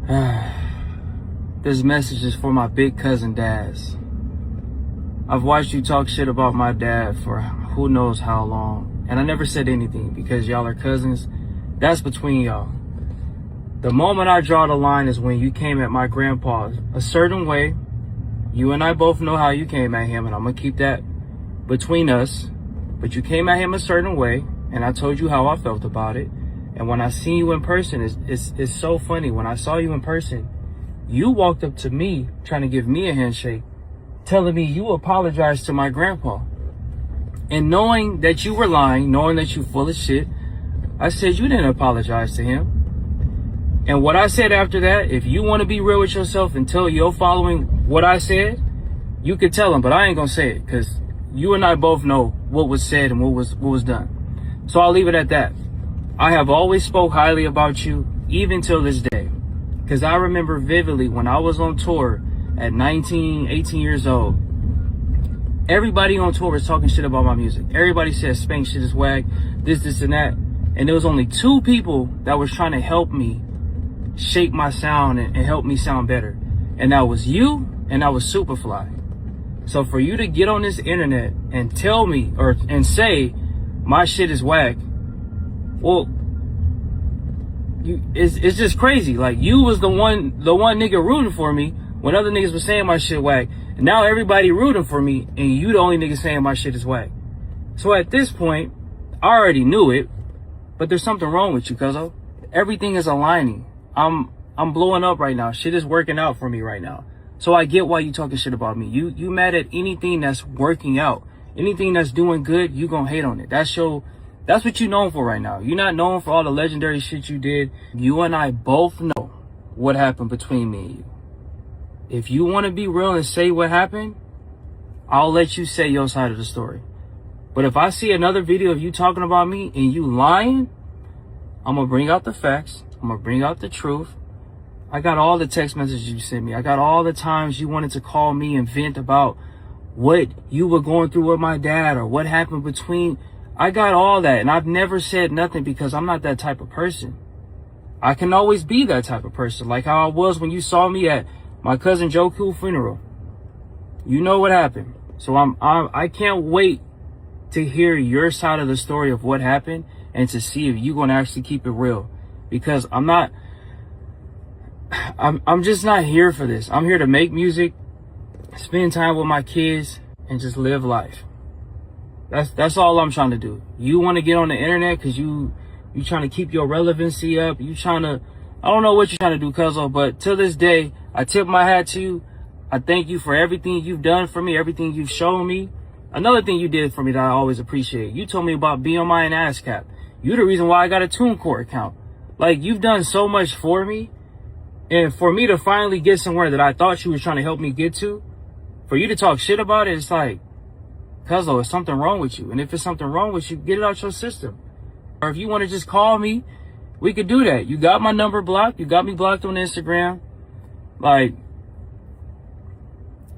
This message is for my big cousin Daz. I've watched you talk shit about my dad for who knows how long, and I never said anything because y'all are cousins. That's between y'all. The moment I draw the line is when you came at my grandpa a certain way. You and I both know how you came at him, and I'm gonna keep that between us. But you came at him a certain way, and I told you how I felt about it. And when I see you in person, it's so funny. When I saw you in person, you walked up to me trying to give me a handshake, telling me you apologized to my grandpa. And knowing that you were lying, knowing that you full of shit, I said you didn't apologize to him. And what I said after that, if you want to be real with yourself and tell you're following what I said, you could tell him, but I ain't gonna say it because you and I both know what was said and what was done. So I'll leave it at that. I have always spoke highly about you, even till this day. Because I remember vividly when I was on tour at 19, 18 years old, everybody on tour was talking shit about my music. Everybody said Spank shit is whack, this and that. And there was only two people that was trying to help me shape my sound and help me sound better. And that was you and that was Superfly. So for you to get on this internet and tell me and say my shit is whack, well, it's just crazy. Like, you was the one nigga rooting for me when other niggas were saying my shit whack. And now everybody rooting for me and you the only nigga saying my shit is whack. So at this point, I already knew it, but there's something wrong with you, cuzzo. Everything is aligning. I'm blowing up right now. Shit is working out for me right now. So I get why you talking shit about me. You mad at anything that's working out. Anything that's doing good, you gonna hate on it. That's what you known for right now. You're not known for all the legendary shit you did. You and I both know what happened between me and you. If you want to be real and say what happened, I'll let you say your side of the story. But if I see another video of you talking about me and you lying, I'm going to bring out the facts. I'm going to bring out the truth. I got all the text messages you sent me. I got all the times you wanted to call me and vent about what you were going through with my dad or what happened between. I got all that, and I've never said nothing because I'm not that type of person. I can always be that type of person, like how I was when you saw me at my cousin Joe Cool funeral. You know what happened. So I can't wait to hear your side of the story of what happened and to see if you're going to actually keep it real. Because I'm just not here for this. I'm here to make music, spend time with my kids, and just live life. That's all I'm trying to do. You want to get on the internet because you trying to keep your relevancy up. You trying to, I don't know what you're trying to do, cuzzo, but to this day, I tip my hat to you. I thank you for everything you've done for me, everything you've shown me. Another thing you did for me that I always appreciate, you told me about BMI and ASCAP. You're the reason why I got a TuneCore account. Like, you've done so much for me. And for me to finally get somewhere that I thought you was trying to help me get to, for you to talk shit about it, it's like, cuzzo, there's something wrong with you. And if it's something wrong with you, get it out your system. Or if you want to just call me, we could do that. You got my number blocked. You got me blocked on Instagram. Like,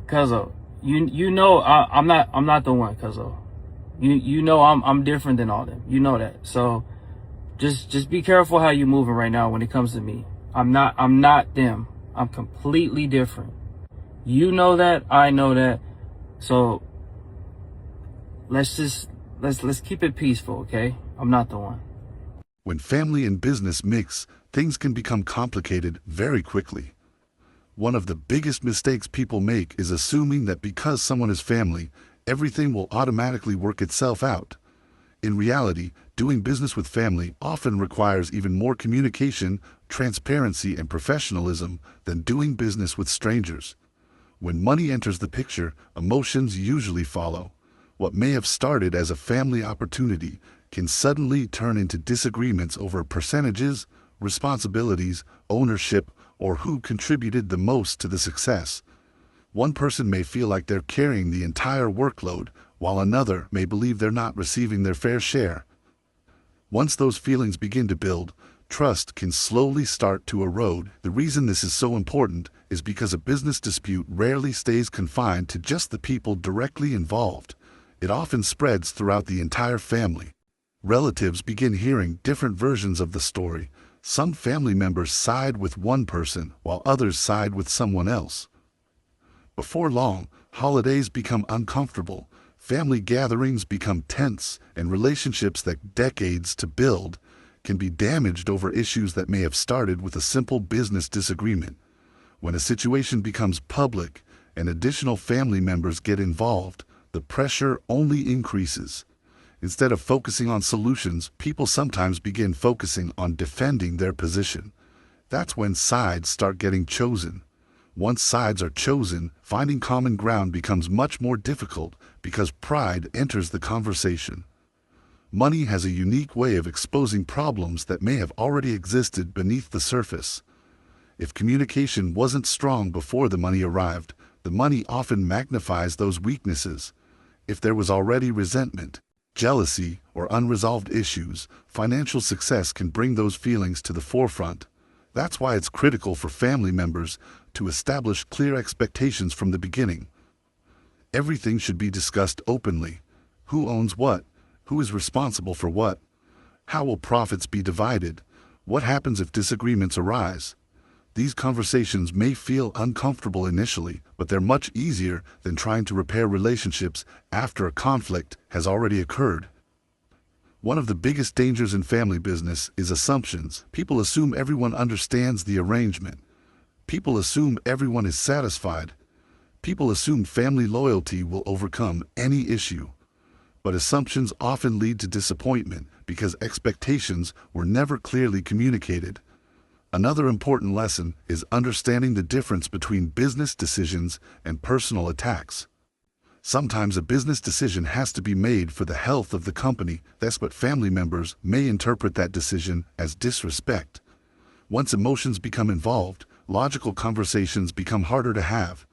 cuzzo, you know I'm not the one, cuzzo. You know I'm different than all them. You know that. So just be careful how you moving right now when it comes to me. I'm not them. I'm completely different. You know that, I know that. So let's keep it peaceful, okay? I'm not the one. When family and business mix, things can become complicated very quickly. One of the biggest mistakes people make is assuming that because someone is family, everything will automatically work itself out. In reality, doing business with family often requires even more communication, transparency, and professionalism than doing business with strangers. When money enters the picture, emotions usually follow. What may have started as a family opportunity can suddenly turn into disagreements over percentages, responsibilities, ownership, or who contributed the most to the success. One person may feel like they're carrying the entire workload, while another may believe they're not receiving their fair share. Once those feelings begin to build, trust can slowly start to erode. The reason this is so important is because a business dispute rarely stays confined to just the people directly involved. It often spreads throughout the entire family. Relatives begin hearing different versions of the story. Some family members side with one person while others side with someone else. Before long, holidays become uncomfortable, family gatherings become tense, and relationships that took decades to build can be damaged over issues that may have started with a simple business disagreement. When a situation becomes public and additional family members get involved, the pressure only increases. Instead of focusing on solutions, people sometimes begin focusing on defending their position. That's when sides start getting chosen. Once sides are chosen, finding common ground becomes much more difficult because pride enters the conversation. Money has a unique way of exposing problems that may have already existed beneath the surface. If communication wasn't strong before the money arrived, the money often magnifies those weaknesses. If there was already resentment, jealousy, or unresolved issues, financial success can bring those feelings to the forefront. That's why it's critical for family members to establish clear expectations from the beginning. Everything should be discussed openly. Who owns what? Who is responsible for what? How will profits be divided? What happens if disagreements arise? These conversations may feel uncomfortable initially, but they're much easier than trying to repair relationships after a conflict has already occurred. One of the biggest dangers in family business is assumptions. People assume everyone understands the arrangement. People assume everyone is satisfied. People assume family loyalty will overcome any issue. But assumptions often lead to disappointment because expectations were never clearly communicated. Another important lesson is understanding the difference between business decisions and personal attacks. Sometimes a business decision has to be made for the health of the company, but family members may interpret that decision as disrespect. Once emotions become involved, logical conversations become harder to have.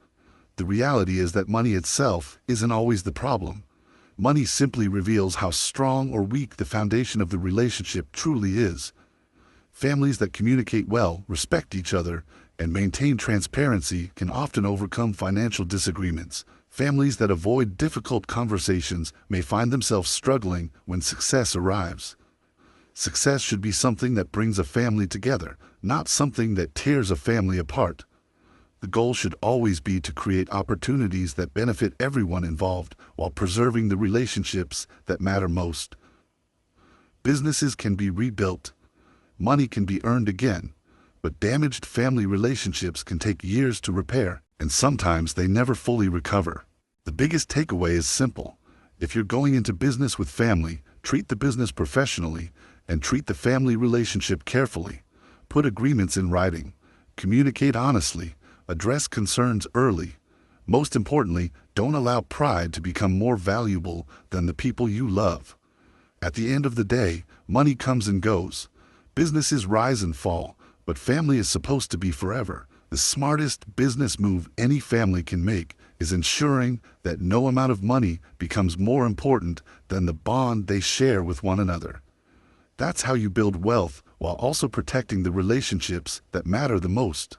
The reality is that money itself isn't always the problem. Money simply reveals how strong or weak the foundation of the relationship truly is. Families that communicate well, respect each other, and maintain transparency can often overcome financial disagreements. Families that avoid difficult conversations may find themselves struggling when success arrives. Success should be something that brings a family together, not something that tears a family apart. The goal should always be to create opportunities that benefit everyone involved while preserving the relationships that matter most. Businesses can be rebuilt. Money can be earned again, but damaged family relationships can take years to repair, and sometimes they never fully recover. The biggest takeaway is simple. If you're going into business with family, treat the business professionally and treat the family relationship carefully. Put agreements in writing. Communicate honestly. Address concerns early. Most importantly, don't allow pride to become more valuable than the people you love. At the end of the day, money comes and goes. Businesses rise and fall, but family is supposed to be forever. The smartest business move any family can make is ensuring that no amount of money becomes more important than the bond they share with one another. That's how you build wealth while also protecting the relationships that matter the most.